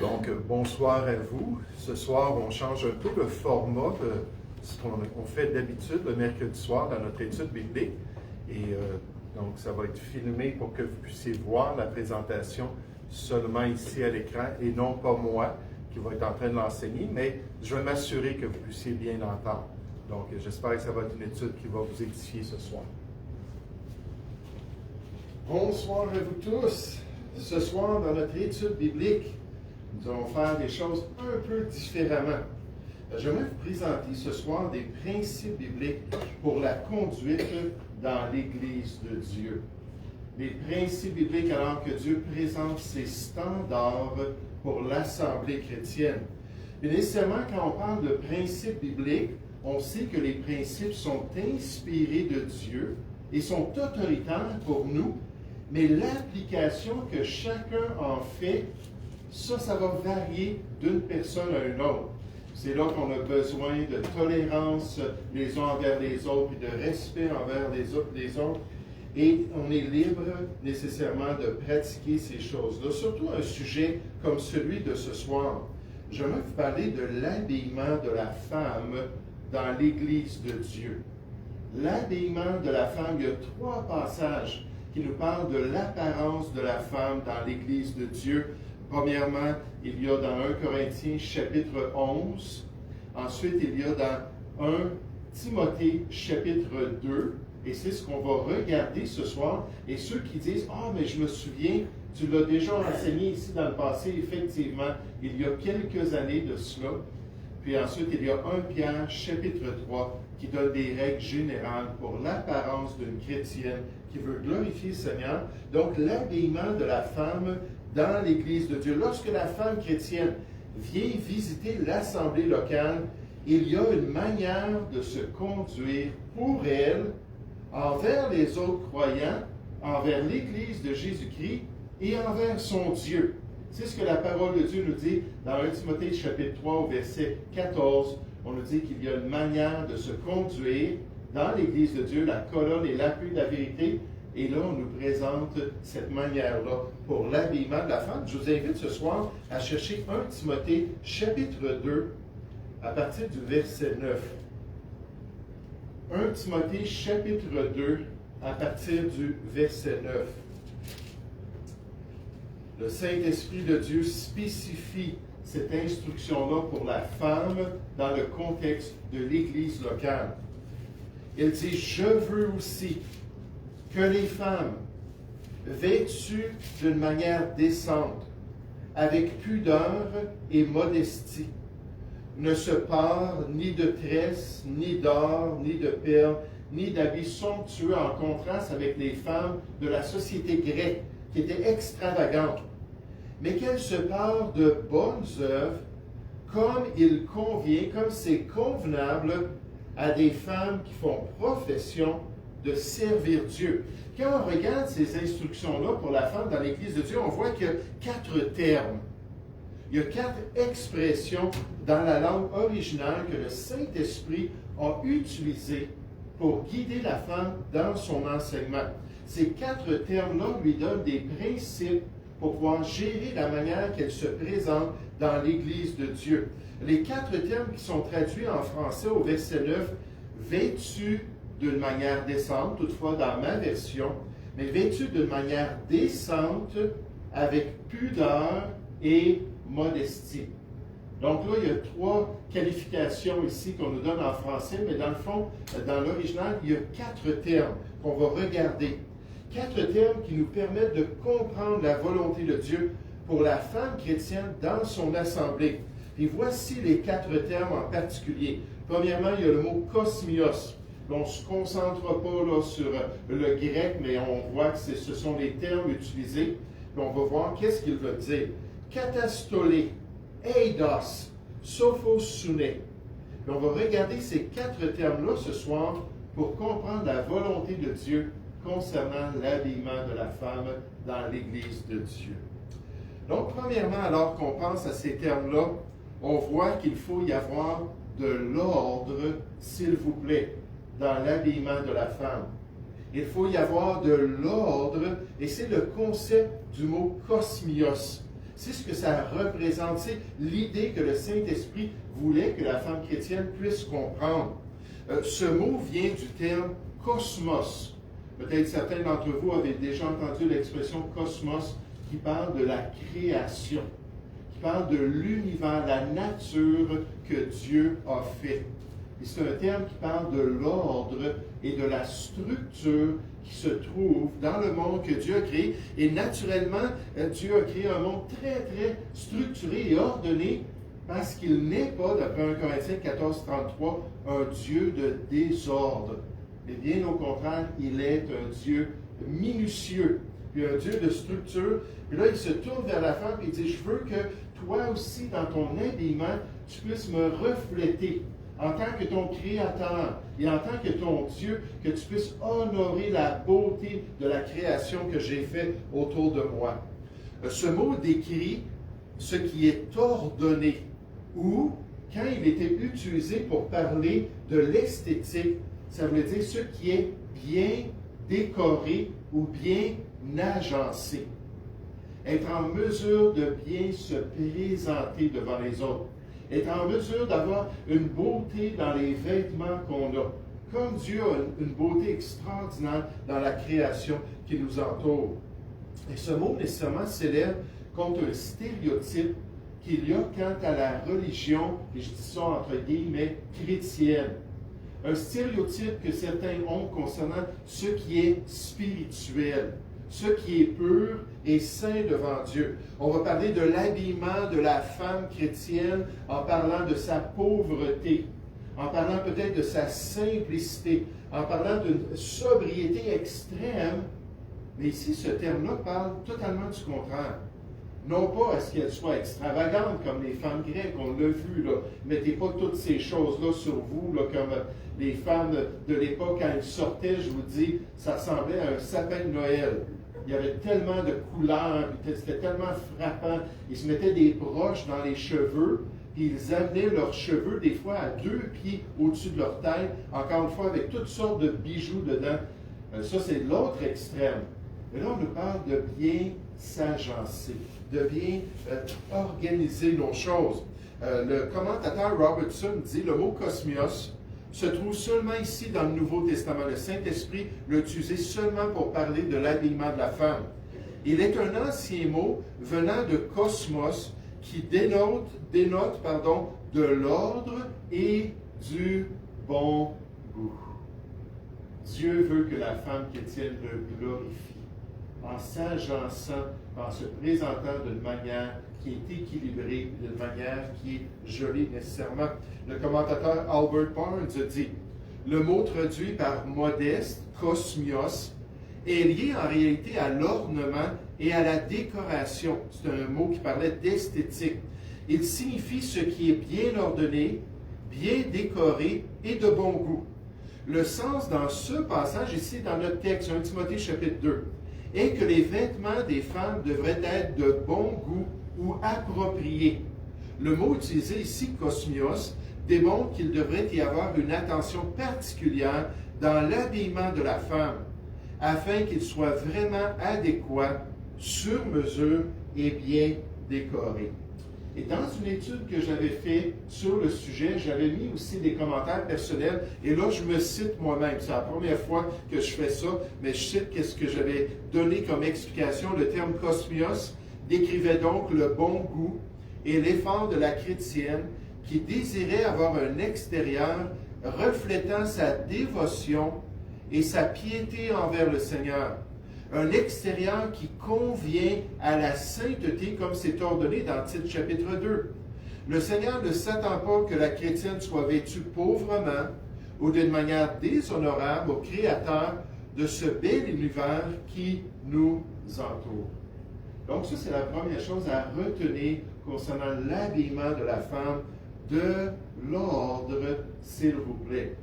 Donc, bonsoir à vous. Ce soir, on change un peu le format de ce qu'on fait d'habitude le mercredi soir dans notre étude biblique. Et donc, ça va être filmé pour que vous puissiez voir la présentation seulement ici à l'écran et non pas moi qui va être en train de l'enseigner, mais je vais m'assurer que vous puissiez bien l'entendre. Donc, j'espère que ça va être une étude qui va vous édifier ce soir. Bonsoir à vous tous. Ce soir, dans notre étude biblique, nous allons faire des choses un peu différemment. J'aimerais vous présenter ce soir des principes bibliques pour la conduite dans l'Église de Dieu. Des principes bibliques alors que Dieu présente ses standards pour l'Assemblée chrétienne. Et nécessairement, quand on parle de principes bibliques, on sait que les principes sont inspirés de Dieu et sont autoritaires pour nous, mais l'application que chacun en fait, ça va varier d'une personne à une autre. C'est là qu'on a besoin de tolérance les uns envers les autres et de respect envers les autres. Et on est libre nécessairement de pratiquer ces choses-là, surtout un sujet comme celui de ce soir. J'aimerais vous parler de l'habillement de la femme dans l'Église de Dieu. L'habillement de la femme, il y a 3 passages qui nous parlent de l'apparence de la femme dans l'Église de Dieu. Premièrement, il y a dans 1 Corinthiens chapitre 11. Ensuite, il y a dans 1 Timothée chapitre 2. Et c'est ce qu'on va regarder ce soir. Et ceux qui disent « Ah, mais je me souviens, tu l'as déjà enseigné ici dans le passé. » Effectivement, il y a quelques années de cela. Puis ensuite, il y a 1 Pierre chapitre 3 qui donne des règles générales pour l'apparence d'une chrétienne qui veut glorifier le Seigneur. Donc, l'habillement de la femme dans l'Église de Dieu. Lorsque la femme chrétienne vient visiter l'assemblée locale, il y a une manière de se conduire pour elle, envers les autres croyants, envers l'Église de Jésus-Christ et envers son Dieu. C'est ce que la parole de Dieu nous dit dans 1 Timothée chapitre 3 au verset 14. On nous dit qu'il y a une manière de se conduire dans l'Église de Dieu, la colonne et l'appui de la vérité. Et là, on nous présente cette manière-là pour l'habillement de la femme. Je vous invite ce soir à chercher 1 Timothée chapitre 2 à partir du verset 9. 1 Timothée chapitre 2 à partir du verset 9. Le Saint-Esprit de Dieu spécifie cette instruction-là pour la femme dans le contexte de l'Église locale. Il dit « Je veux aussi que les femmes, vêtues d'une manière décente, avec pudeur et modestie, ne se parent ni de tresses, ni d'or, ni de perles, ni d'habits somptueux en contraste avec les femmes de la société grecque, qui étaient extravagantes, mais qu'elles se parent de bonnes œuvres, comme il convient, comme c'est convenable à des femmes qui font profession de servir Dieu. Quand on regarde ces instructions-là pour la femme dans l'Église de Dieu, on voit qu'il y a 4 termes. Il y a 4 expressions dans la langue originale que le Saint-Esprit a utilisées pour guider la femme dans son enseignement. Ces 4 termes-là lui donnent des principes pour pouvoir gérer la manière qu'elle se présente dans l'Église de Dieu. Les 4 termes qui sont traduits en français au verset 9, vêtus d'une manière décente, toutefois dans ma version, mais vêtus d'une manière décente avec pudeur et modestie. Donc là, il y a 3 qualifications ici qu'on nous donne en français, mais dans le fond, dans l'original, il y a 4 termes qu'on va regarder. 4 termes qui nous permettent de comprendre la volonté de Dieu pour la femme chrétienne dans son assemblée. Et voici les 4 termes en particulier. Premièrement, il y a le mot kosmios. On ne se concentre pas là, sur le grec, mais on voit que ce sont les termes utilisés. Puis on va voir qu'est-ce qu'il veut dire. Katastolé, eidos, sophosune. Puis on va regarder ces 4 termes-là ce soir pour comprendre la volonté de Dieu concernant l'habillement de la femme dans l'Église de Dieu. Donc, premièrement, alors qu'on pense à ces termes-là, on voit qu'il faut y avoir de l'ordre, s'il vous plaît, dans l'habillement de la femme. Il faut y avoir de l'ordre, et c'est le concept du mot kosmios. C'est ce que ça représente. C'est l'idée que le Saint-Esprit voulait que la femme chrétienne puisse comprendre. Ce mot vient du terme cosmos. Peut-être certains d'entre vous avaient déjà entendu l'expression cosmos qui parle de la création, qui parle de l'univers, la nature que Dieu a fait. Et c'est un terme qui parle de l'ordre et de la structure qui se trouve dans le monde que Dieu a créé. Et naturellement, Dieu a créé un monde très, très structuré et ordonné parce qu'il n'est pas, d'après 1 Corinthiens 14, 33, un Dieu de désordre. Mais bien au contraire, il est un Dieu minutieux, puis un Dieu de structure. Et là, il se tourne vers la femme et il dit, je veux que toi aussi, dans ton habillement, tu puisses me refléter en tant que ton Créateur et en tant que ton Dieu, que tu puisses honorer la beauté de la création que j'ai faite autour de moi. Ce mot décrit ce qui est ordonné, ou quand il était utilisé pour parler de l'esthétique, ça veut dire ce qui est bien décoré ou bien agencé. Être en mesure de bien se présenter devant les autres. Être en mesure d'avoir une beauté dans les vêtements qu'on a. Comme Dieu a une beauté extraordinaire dans la création qui nous entoure. Et ce mot nécessairement s'élève contre un stéréotype qu'il y a quant à la religion, et je dis ça entre guillemets, chrétienne. Un stéréotype que certains ont concernant ce qui est spirituel, ce qui est pur et saint devant Dieu. On va parler de l'habillement de la femme chrétienne en parlant de sa pauvreté, en parlant peut-être de sa simplicité, en parlant d'une sobriété extrême. Mais ici, ce terme-là parle totalement du contraire. Non pas à ce qu'elle soit extravagante comme les femmes grecques, on l'a vu, là. Mettez pas toutes ces choses-là sur vous, là, comme les femmes de l'époque, quand elles sortaient, je vous dis, ça ressemblait à un sapin de Noël. Il y avait tellement de couleurs, c'était tellement frappant. Ils se mettaient des broches dans les cheveux, puis ils amenaient leurs cheveux, des fois, à 2 pieds au-dessus de leur tête, encore une fois, avec toutes sortes de bijoux dedans. Ça, c'est l'autre extrême. Mais là, on nous parle de bien s'agencer, de bien organiser nos choses. Le commentateur Robertson dit le mot cosmios se trouve seulement ici dans le Nouveau Testament. Le Saint-Esprit l'a utilisé seulement pour parler de l'habillement de la femme. Il est un ancien mot venant de cosmos qui dénote de l'ordre et du bon goût. Dieu veut que la femme chrétienne le glorifie en s'agençant, en se présentant d'une manière qui est équilibrée, d'une manière qui est jolie nécessairement. Le commentateur Albert Barnes dit « Le mot traduit par modeste, kosmios, est lié en réalité à l'ornement et à la décoration. » C'est un mot qui parlait d'esthétique. Il signifie ce qui est bien ordonné, bien décoré et de bon goût. Le sens dans ce passage, ici dans notre texte, 1 Timothée chapitre 2, est que les vêtements des femmes devraient être de bon goût ou appropriés. Le mot utilisé ici, kosmios, démontre qu'il devrait y avoir une attention particulière dans l'habillement de la femme, afin qu'il soit vraiment adéquat, sur mesure et bien décoré. Et dans une étude que j'avais faite sur le sujet, j'avais mis aussi des commentaires personnels. Et là, je me cite moi-même. C'est la première fois que je fais ça, mais je cite qu'est-ce que j'avais donné comme explication. Le terme kosmios décrivait donc le bon goût et l'effort de la chrétienne qui désirait avoir un extérieur reflétant sa dévotion et sa piété envers le Seigneur. Un extérieur qui convient à la sainteté comme c'est ordonné dans Tite chapitre 2. Le Seigneur ne s'attend pas que la chrétienne soit vêtue pauvrement ou d'une manière déshonorable au Créateur de ce bel univers qui nous entoure. Donc ça, c'est la première chose à retenir concernant l'habillement de la femme, de l'ordre, s'il vous plaît.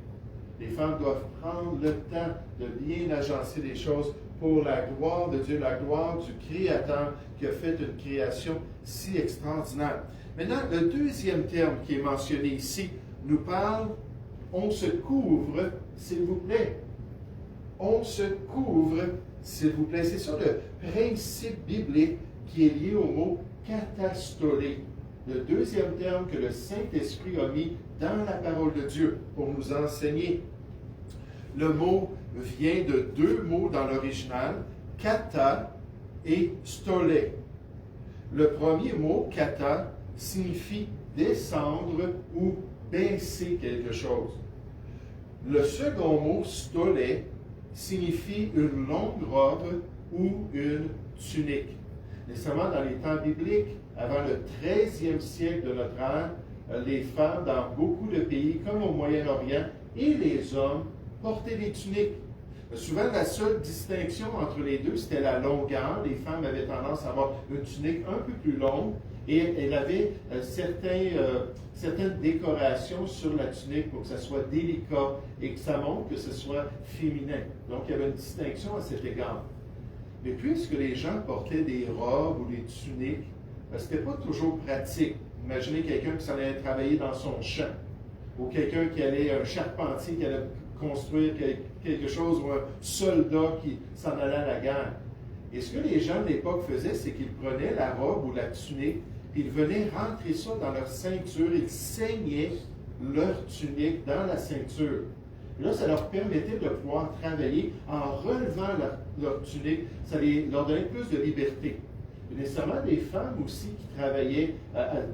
Les femmes doivent prendre le temps de bien agencer les choses pour la gloire de Dieu, la gloire du Créateur qui a fait une création si extraordinaire. Maintenant, le deuxième terme qui est mentionné ici nous parle « on se couvre, s'il vous plaît ». On se couvre, s'il vous plaît. C'est ça le principe biblique qui est lié au mot katastolé, le deuxième terme que le Saint-Esprit a mis dans la parole de Dieu pour nous enseigner. Le mot vient de deux mots dans l'original, kata et stolé. Le premier mot, kata, signifie descendre ou baisser quelque chose. Le second mot, stolé, signifie une longue robe ou une tunique. Nécessairement dans les temps bibliques, avant le 13e siècle de notre ère, les femmes dans beaucoup de pays, comme au Moyen-Orient, et les hommes portaient des tuniques. Souvent, la seule distinction entre les deux, c'était la longueur. Les femmes avaient tendance à avoir une tunique un peu plus longue et elle avait certaines décorations sur la tunique pour que ça soit délicat et que ça montre que ce soit féminin. Donc, il y avait une distinction à cet égard. Mais puisque les gens portaient des robes ou des tuniques, ce n'était pas toujours pratique. Imaginez quelqu'un qui s'en allait travailler dans son champ, ou quelqu'un qui allait, un charpentier qui allait construire quelque chose, ou un soldat qui s'en allait à la guerre. Et ce que les gens de l'époque faisaient, c'est qu'ils prenaient la robe ou la tunique, puis ils venaient rentrer ça dans leur ceinture, ils saignaient leur tunique dans la ceinture. Et là, ça leur permettait de pouvoir travailler en relevant leur tunique, ça leur donnait plus de liberté. Et nécessairement, des femmes aussi qui travaillaient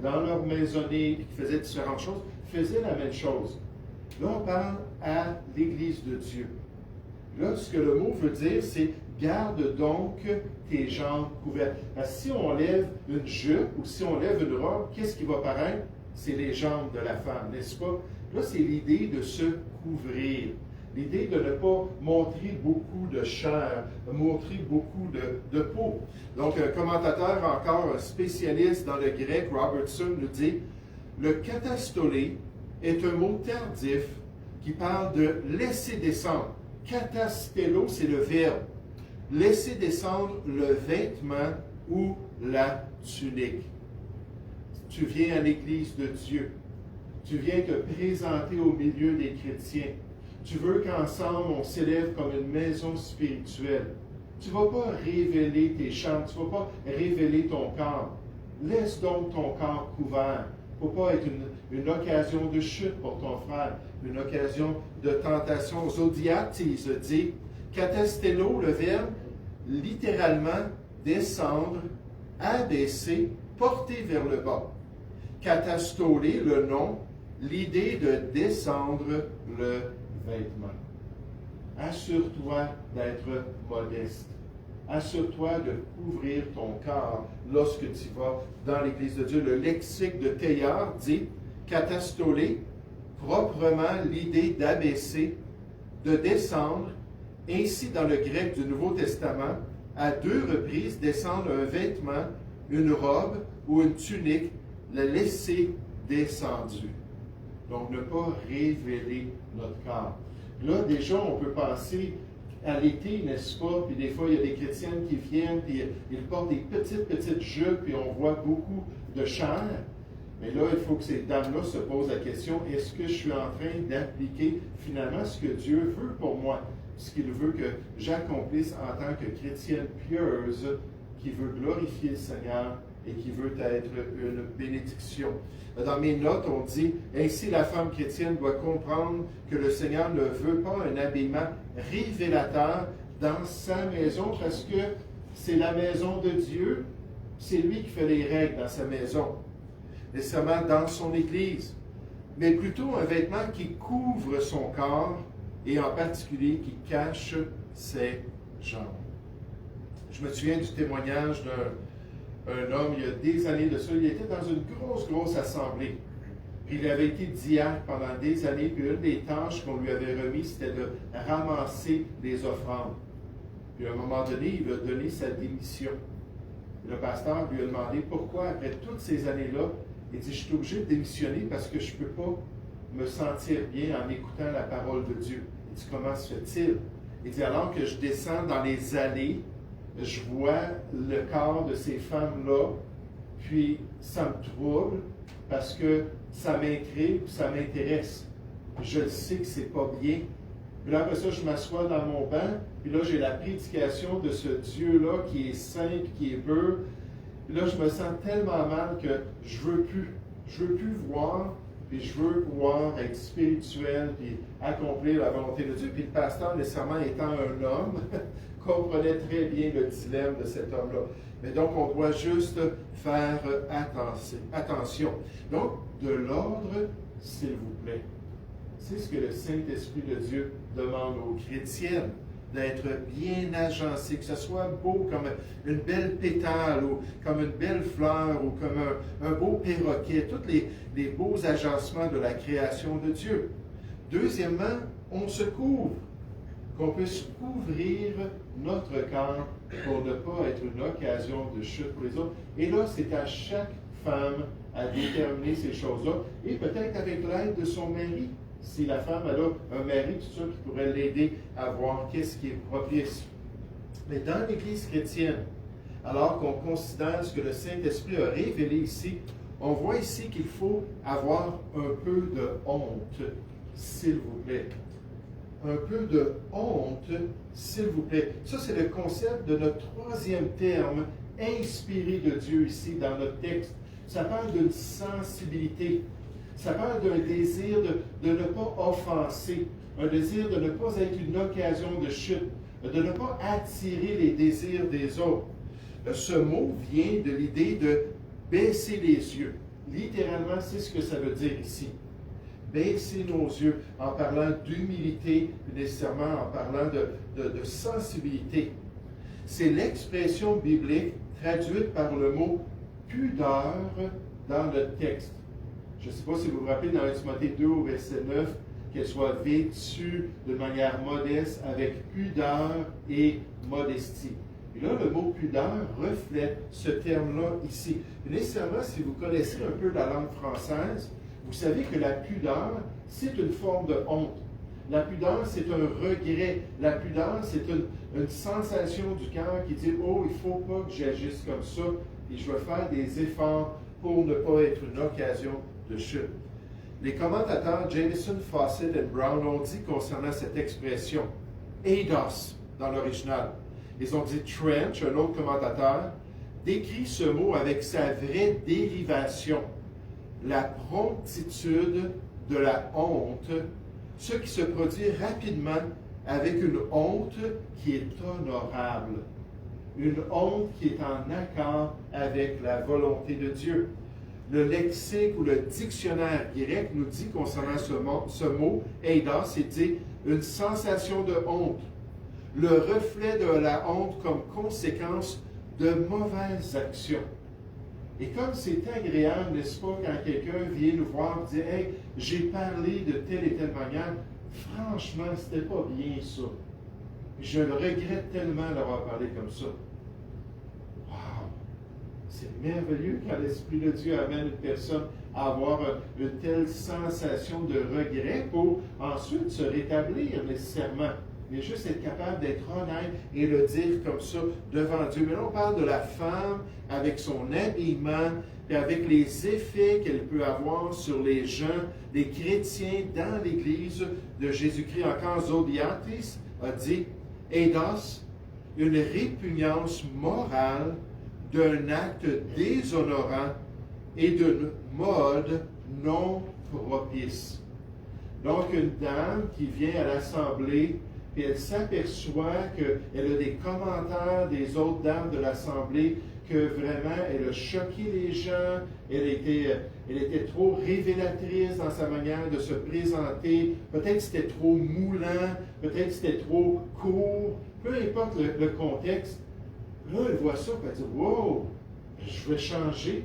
dans leur maisonnée, et qui faisaient différentes choses, faisaient la même chose. Là, on parle à l'Église de Dieu. Là, ce que le mot veut dire, c'est « garde donc tes jambes couvertes ». Si on lève une jupe ou si on lève une robe, qu'est-ce qui va paraître? C'est les jambes de la femme, n'est-ce pas? Là, c'est l'idée de se couvrir. L'idée de ne pas montrer beaucoup de chair, de montrer beaucoup de peau. Donc, un commentateur, encore un spécialiste dans le grec, Robertson, nous dit « Le katastolé est un mot tardif qui parle de laisser descendre. Katastello, c'est le verbe. Laisser descendre le vêtement ou la tunique. Tu viens à l'Église de Dieu. Tu viens te présenter au milieu des chrétiens. Tu veux qu'ensemble, on s'élève comme une maison spirituelle. Tu ne vas pas révéler tes chambres, tu ne vas pas révéler ton corps. Laisse donc ton corps couvert. Il ne faut pas être une occasion de chute pour ton frère, une occasion de tentation. Zodiates, il se dit, katastello, le verbe, littéralement, descendre, abaisser, porter vers le bas. Katastolé, le nom, l'idée de descendre le vêtement. Assure-toi d'être modeste. Assure-toi de couvrir ton corps lorsque tu vas dans l'Église de Dieu. Le lexique de Teilhard dit katastolé, proprement l'idée d'abaisser, de descendre. Ainsi, dans le grec du Nouveau Testament, à 2 reprises, descendre un vêtement, une robe ou une tunique, le laisser descendu. Donc, ne pas révéler notre corps. Là, déjà, on peut penser à l'été, n'est-ce pas? Puis des fois, il y a des chrétiennes qui viennent, puis ils portent des petites jupes, puis on voit beaucoup de chair. Mais là, il faut que ces dames-là se posent la question, est-ce que je suis en train d'appliquer finalement ce que Dieu veut pour moi? Ce qu'il veut que j'accomplisse en tant que chrétienne pieuse, qui veut glorifier le Seigneur et qui veut être une bénédiction. Dans mes notes, on dit, ainsi la femme chrétienne doit comprendre que le Seigneur ne veut pas un habillement révélateur dans sa maison parce que c'est la maison de Dieu, c'est lui qui fait les règles dans sa maison, nécessairement dans son Église, mais plutôt un vêtement qui couvre son corps et en particulier qui cache ses jambes. Je me souviens du témoignage d'un homme, il y a des années de ça, il était dans une grosse assemblée. Puis il avait été diacre pendant des années, puis une des tâches qu'on lui avait remises, c'était de ramasser les offrandes. Puis à un moment donné, il a donné sa démission. Le pasteur lui a demandé pourquoi, après toutes ces années-là, il dit, je suis obligé de démissionner parce que je ne peux pas me sentir bien en écoutant la parole de Dieu. Il dit, comment se fait-il? Il dit, alors que je descends dans les allées, je vois le corps de ces femmes-là, puis ça me trouble parce que ça m'intrigue, ça m'intéresse. Je sais que c'est pas bien. Puis là, après ça, je m'assois dans mon banc, puis là, j'ai la prédication de ce Dieu-là qui est saint, qui est pur. Puis là, je me sens tellement mal que je veux plus. Je veux plus voir, puis je veux pouvoir être spirituel, puis accomplir la volonté de Dieu. Puis le pasteur, nécessairement étant un homme, comprenait très bien le dilemme de cet homme-là. Mais donc, on doit juste faire attention. Donc, de l'ordre, s'il vous plaît. C'est ce que le Saint-Esprit de Dieu demande aux chrétiennes, d'être bien agencé, que ce soit beau comme une belle pétale, ou comme une belle fleur, ou comme un beau perroquet, tous les beaux agencements de la création de Dieu. Deuxièmement, on se couvre, qu'on puisse couvrir notre corps pour ne pas être une occasion de chute pour les autres. Et là, c'est à chaque femme à déterminer ces choses-là, et peut-être avec l'aide de son mari. Si la femme elle a un mari, tout ça, qui pourrait l'aider à voir qu'est-ce qui est propice. Mais dans l'Église chrétienne, alors qu'on considère ce que le Saint-Esprit a révélé ici, on voit ici qu'il faut avoir un peu de honte, s'il vous plaît. Un peu de honte, s'il vous plaît. Ça, c'est le concept de notre troisième terme inspiré de Dieu ici dans notre texte. Ça parle d'une sensibilité. Ça parle d'un désir de ne pas offenser, un désir de ne pas être une occasion de chute, de ne pas attirer les désirs des autres. Ce mot vient de l'idée de baisser les yeux. Littéralement, c'est ce que ça veut dire ici. Baisser nos yeux en parlant d'humilité, nécessairement en parlant de sensibilité. C'est l'expression biblique traduite par le mot pudeur dans le texte. Je ne sais pas si vous vous rappelez dans 1 Timothée 2 au verset 9, qu'elle soit vêtue de manière modeste avec pudeur et modestie. Et là, le mot pudeur reflète ce terme-là ici. Et nécessairement, si vous connaissez un peu la langue française, vous savez que la pudeur, c'est une forme de honte. La pudeur, c'est un regret. La pudeur, c'est une sensation du cœur qui dit « Oh, il ne faut pas que j'agisse comme ça et je vais faire des efforts pour ne pas être une occasion de chute. » Les commentateurs Jameson, Fawcett et Brown ont dit concernant cette expression « eidos » dans l'original. Ils ont dit Trench, un autre commentateur, décrit ce mot avec sa vraie dérivation, la promptitude de la honte, ce qui se produit rapidement avec une honte qui est honorable, une honte qui est en accord avec la volonté de Dieu. Le lexique ou le dictionnaire grec nous dit concernant ce mot, eidos, c'est dit une sensation de honte, le reflet de la honte comme conséquence de mauvaises actions. Et comme c'est agréable, n'est-ce pas, quand quelqu'un vient nous voir et dit « Hey, j'ai parlé de telle et telle manière, franchement, c'était pas bien ça. Je le regrette tellement d'avoir parlé comme ça. » Wow! C'est merveilleux quand l'Esprit de Dieu amène une personne à avoir une telle sensation de regret pour ensuite se rétablir nécessairement. Mais juste être capable d'être honnête et le dire comme ça devant Dieu. Mais là, on parle de la femme avec son habillement et avec les effets qu'elle peut avoir sur les gens, les chrétiens dans l'Église de Jésus-Christ. Encore Zodiatis a dit « eidos », une répugnance morale d'un acte déshonorant et d'une mode non propice. Donc, une dame qui vient à l'Assemblée et elle s'aperçoit qu'elle a des commentaires des autres dames de l'Assemblée, que vraiment elle a choqué les gens, elle était trop révélatrice dans sa manière de se présenter, peut-être c'était trop moulant, peut-être c'était trop court, peu importe le contexte. Là, elle voit ça et elle dit « Wow, je vais changer.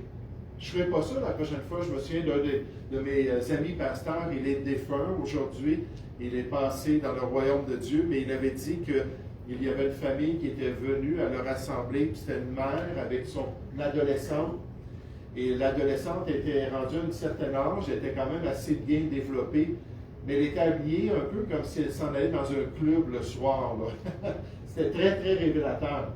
Je ne ferai pas ça la prochaine fois. » Je me souviens d'un de mes amis pasteurs, il est défunt aujourd'hui. Il est passé dans le royaume de Dieu, mais il avait dit qu'il y avait une famille qui était venue à leur assemblée, puis c'était une mère avec son adolescente. Et l'adolescente était rendue à un certain âge, elle était quand même assez bien développée, mais elle était habillée un peu comme si elle s'en allait dans un club le soir. C'était très, très révélateur.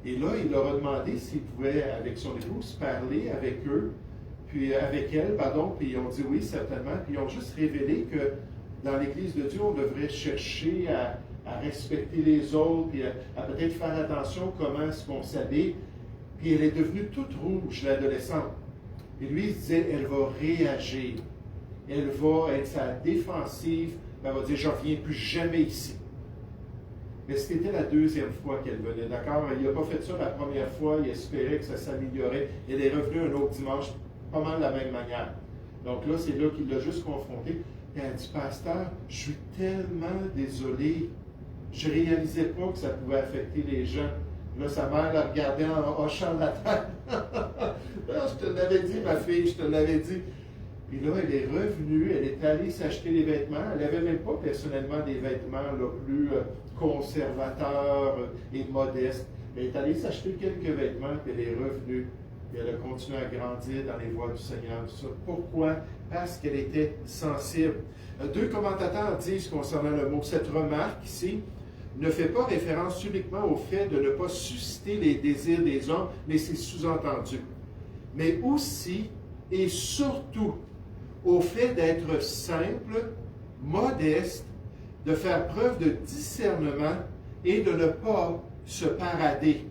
Et là, il leur a demandé s'il pouvait, avec son épouse, parler avec eux, puis avec elle, pardon, puis ils ont dit oui, certainement, puis ils ont juste révélé que dans l'Église de Dieu, on devrait chercher à respecter les autres, puis à peut-être faire attention comment est-ce qu'on s'habille. Puis elle est devenue toute rouge, l'adolescente. Et lui, il disait, elle va réagir. Elle va être sa défensive. Elle va dire, je ne reviens plus jamais ici. Mais c'était la deuxième fois qu'elle venait, d'accord? Il n'a pas fait ça la première fois, il espérait que ça s'améliorait. Elle est revenue un autre dimanche, pas mal de la même manière. Donc là, c'est là qu'il l'a juste confronté. Et elle a dit, pasteur, je suis tellement désolé. Je ne réalisais pas que ça pouvait affecter les gens. Là, sa mère la regardait en hochant la tête. Non, je te l'avais dit, ma fille, je te l'avais dit. Puis là, elle est revenue, elle est allée s'acheter des vêtements. Elle n'avait même pas personnellement des vêtements là, plus conservateurs et modestes. Elle est allée s'acheter quelques vêtements, puis elle est revenue. Puis elle a continué à grandir dans les voies du Seigneur. Tout ça. Pourquoi? Parce qu'elle était sensible. Deux commentateurs disent concernant le mot, cette remarque ici ne fait pas référence uniquement au fait de ne pas susciter les désirs des hommes, mais c'est sous-entendu. Mais aussi et surtout au fait d'être simple, modeste, de faire preuve de discernement et de ne pas se parader.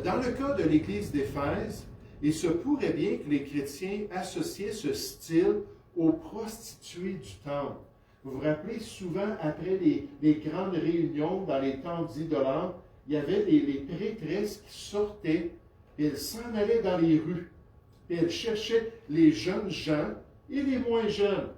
Dans le cas de l'Église d'Éphèse, il se pourrait bien que les chrétiens associaient ce style aux prostituées du temple. Vous vous rappelez, souvent, après les grandes réunions dans les temples d'idolâtres, il y avait les prêtresses qui sortaient, et elles s'en allaient dans les rues, et elles cherchaient les jeunes gens et les moins jeunes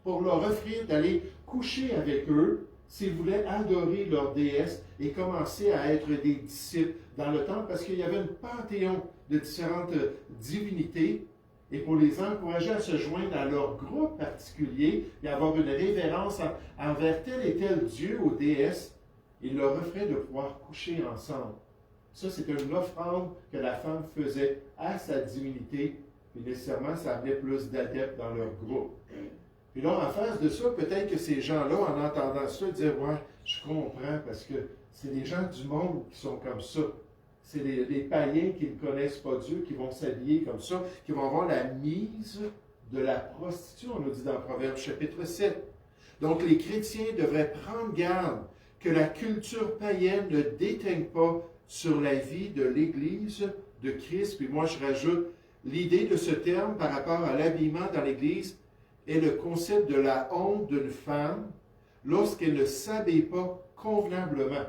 pour leur offrir d'aller coucher avec eux s'ils voulaient adorer leur déesse et commencer à être des disciples dans le temple, parce qu'il y avait un panthéon de différentes divinités. Et pour les encourager à se joindre à leur groupe particulier et avoir une révérence envers tel et tel Dieu ou déesse, il leur offrait de pouvoir coucher ensemble. Ça, c'était une offrande que la femme faisait à sa divinité, et nécessairement, ça amenait plus d'adeptes dans leur groupe. Puis là, en face de ça, peut-être que ces gens-là, en entendant ça, disaient, ouais, je comprends, parce que c'est les gens du monde qui sont comme ça. C'est les païens qui ne connaissent pas Dieu, qui vont s'habiller comme ça, qui vont avoir la mise de la prostitution, on nous dit dans Proverbes chapitre 7. Donc les chrétiens devraient prendre garde que la culture païenne ne déteigne pas sur la vie de l'Église de Christ. Puis moi, je rajoute, l'idée de ce terme par rapport à l'habillement dans l'Église est le concept de la honte d'une femme lorsqu'elle ne s'habille pas convenablement.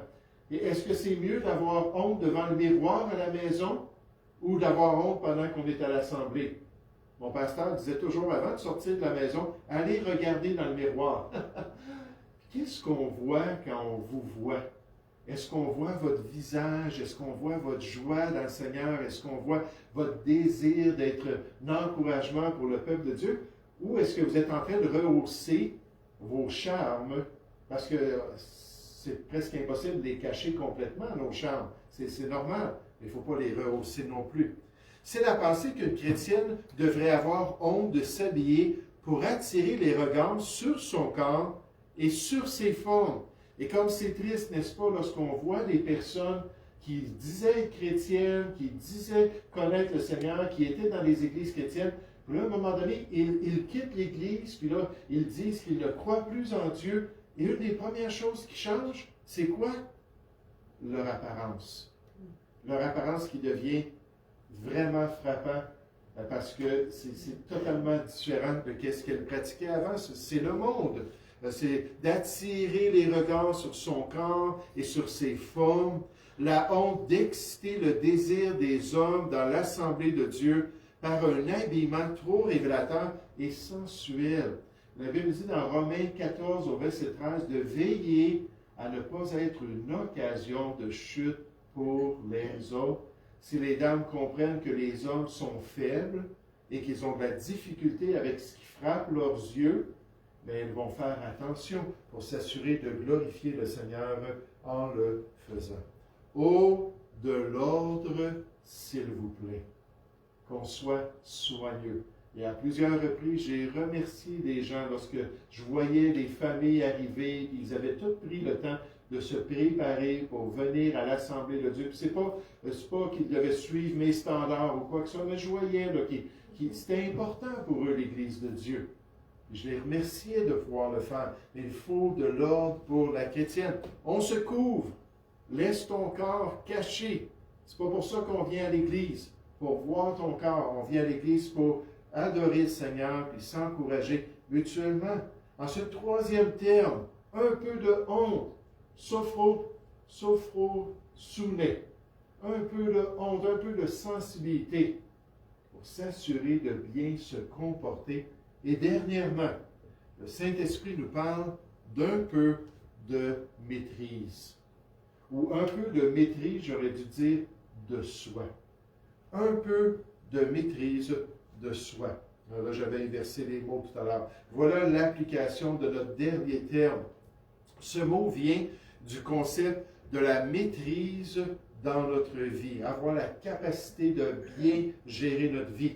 Et est-ce que c'est mieux d'avoir honte devant le miroir à la maison ou d'avoir honte pendant qu'on est à l'assemblée? Mon pasteur disait toujours, avant de sortir de la maison, allez regarder dans le miroir. Qu'est-ce qu'on voit quand on vous voit? Est-ce qu'on voit votre visage? Est-ce qu'on voit votre joie dans le Seigneur? Est-ce qu'on voit votre désir d'être un encouragement pour le peuple de Dieu? Ou est-ce que vous êtes en train de rehausser vos charmes? Parce que c'est presque impossible de les cacher complètement, nos charmes. C'est normal. Il ne faut pas les rehausser non plus. C'est la pensée qu'une chrétienne devrait avoir honte de s'habiller pour attirer les regards sur son corps et sur ses formes. Et comme c'est triste, n'est-ce pas, lorsqu'on voit des personnes qui disaient être chrétiennes, qui disaient connaître le Seigneur, qui étaient dans les églises chrétiennes, puis là, à un moment donné, ils quittent l'Église, puis là, ils disent qu'ils ne croient plus en Dieu. Et une des premières choses qui change, c'est quoi? Leur apparence. Leur apparence qui devient vraiment frappant, parce que c'est totalement différent de ce qu'elle pratiquait avant. C'est le monde. C'est d'attirer les regards sur son corps et sur ses formes. La honte d'exciter le désir des hommes dans l'assemblée de Dieu par un habillement trop révélateur et sensuel. La Bible dit dans Romains 14 au verset 13 de veiller à ne pas être une occasion de chute pour les autres. Si les dames comprennent que les hommes sont faibles et qu'ils ont de la difficulté avec ce qui frappe leurs yeux, mais elles vont faire attention pour s'assurer de glorifier le Seigneur en le faisant. Ô de l'ordre, s'il vous plaît, qu'on soit soigneux. Et à plusieurs reprises, j'ai remercié des gens lorsque je voyais les familles arriver, ils avaient tous pris le temps de se préparer pour venir à l'Assemblée de Dieu. C'est pas qu'ils devaient suivre mes standards ou quoi que ce soit, mais je voyais là, c'était important pour eux, l'Église de Dieu. Je les remerciais de pouvoir le faire. Mais il faut de l'ordre pour la chrétienne. On se couvre. Laisse ton corps caché. C'est pas pour ça qu'on vient à l'Église, pour voir ton corps. On vient à l'Église pour adorer le Seigneur et s'encourager mutuellement. Ensuite, troisième terme, un peu de honte. Sophrosoune. Un peu de honte, un peu de sensibilité pour s'assurer de bien se comporter. Et dernièrement, le Saint-Esprit nous parle d'un peu de maîtrise. Ou un peu de maîtrise, j'aurais dû dire, de soi. Un peu de maîtrise de soi. Alors là, j'avais inversé les mots tout à l'heure. Voilà l'application de notre dernier terme. Ce mot vient du concept de la maîtrise dans notre vie, avoir la capacité de bien gérer notre vie.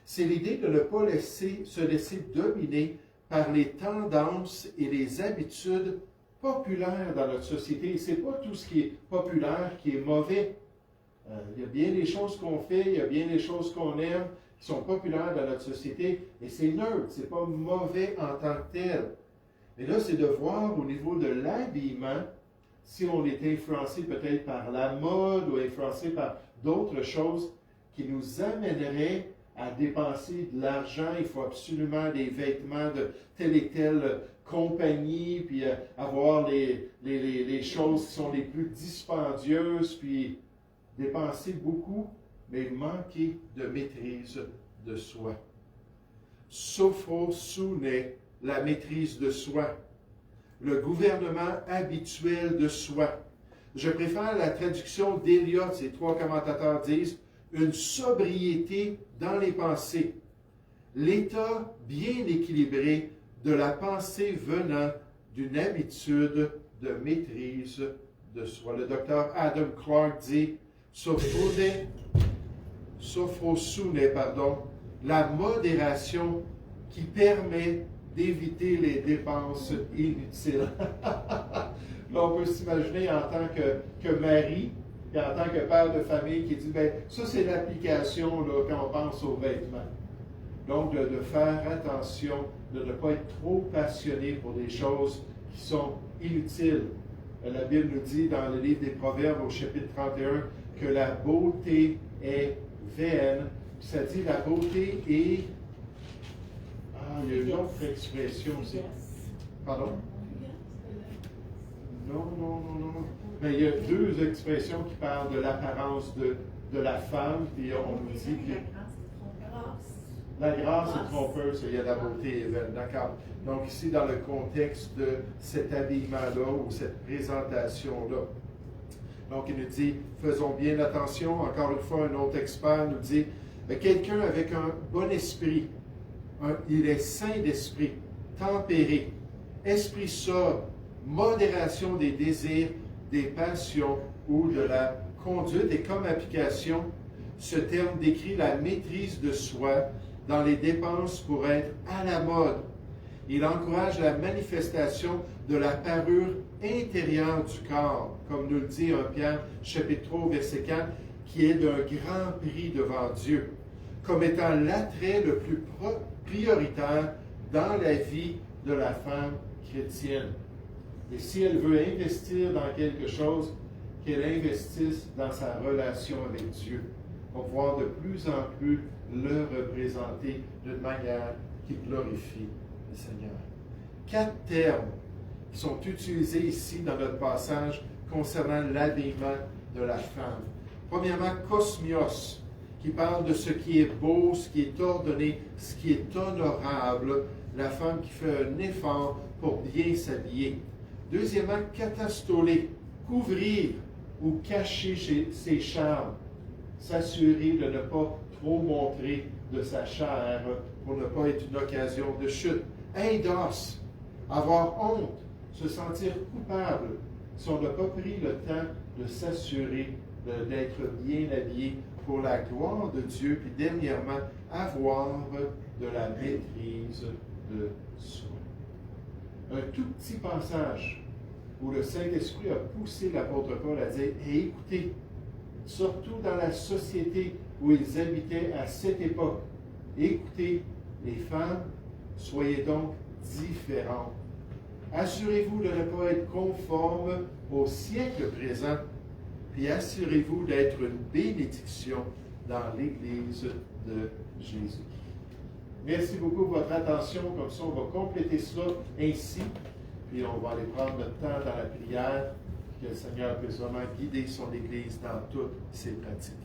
C'est l'idée de ne pas se laisser dominer par les tendances et les habitudes populaires dans notre société. Ce n'est pas tout ce qui est populaire qui est mauvais. Il y a bien des choses qu'on fait, il y a bien des choses qu'on aime, qui sont populaires dans notre société, et c'est neutre, ce n'est pas mauvais en tant que tel. Mais là, c'est de voir au niveau de l'habillement, si on est influencé peut-être par la mode ou influencé par d'autres choses qui nous amèneraient à dépenser de l'argent. Il faut absolument des vêtements de telle et telle compagnie, puis avoir les choses qui sont les plus dispendieuses, puis dépenser beaucoup, mais manquer de maîtrise de soi. Sophrosoune, la maîtrise de soi. Le gouvernement habituel de soi. Je préfère la traduction d'Eliot, ces trois commentateurs disent, une sobriété dans les pensées. L'état bien équilibré de la pensée venant d'une habitude de maîtrise de soi. Le docteur Adam Clark dit, Sophrosoune, la modération qui permet d'éviter les dépenses inutiles. Là, on peut s'imaginer en tant que mari et en tant que père de famille qui dit, bien, ça c'est l'application là, quand on pense aux vêtements. Donc, de faire attention, de ne pas être trop passionné pour des choses qui sont inutiles. La Bible nous dit dans le livre des Proverbes au chapitre 31 que la beauté est vaine. Ça dit la beauté est... il y a une autre expression aussi. Pardon? Non. Mais il y a deux expressions qui parlent de l'apparence de la femme, puis on nous dit que... La grâce est trompeuse, il y a la beauté est vaine. D'accord. Donc ici, dans le contexte de cet habillement-là ou cette présentation-là. Donc il nous dit, faisons bien attention. Encore une fois, un autre expert nous dit, quelqu'un avec un bon esprit, il est sain d'esprit, tempéré, esprit sobre, modération des désirs, des passions ou de la conduite. Et comme application, ce terme décrit la maîtrise de soi dans les dépenses pour être à la mode. Il encourage la manifestation de la parure intérieure du corps, comme nous le dit 1 Pierre, chapitre 3, verset 4, qui est d'un grand prix devant Dieu, comme étant l'attrait le plus prioritaire dans la vie de la femme chrétienne. Et si elle veut investir dans quelque chose, qu'elle investisse dans sa relation avec Dieu, pour pouvoir de plus en plus le représenter d'une manière qui glorifie le Seigneur. 4 termes qui sont utilisés ici dans notre passage concernant l'habillement de la femme. Premièrement, kosmios, qui parle de ce qui est beau, ce qui est ordonné, ce qui est honorable, la femme qui fait un effort pour bien s'habiller. Deuxièmement, katastolé, couvrir ou cacher ses charmes, s'assurer de ne pas trop montrer de sa chair pour ne pas être une occasion de chute. Eidos, avoir honte, se sentir coupable si on n'a pas pris le temps de s'assurer d'être bien habillé pour la gloire de Dieu, puis dernièrement, avoir de la maîtrise de soi. Un tout petit passage où le Saint-Esprit a poussé l'apôtre Paul à dire, et écoutez, surtout dans la société où ils habitaient à cette époque, écoutez, les femmes, soyez donc différentes. Assurez-vous de ne pas être conforme au siècle présent, puis assurez-vous d'être une bénédiction dans l'Église de Jésus. Merci beaucoup pour votre attention. Comme ça, on va compléter cela ainsi, puis on va aller prendre notre temps dans la prière, que le Seigneur puisse vraiment guider son Église dans toutes ses pratiques.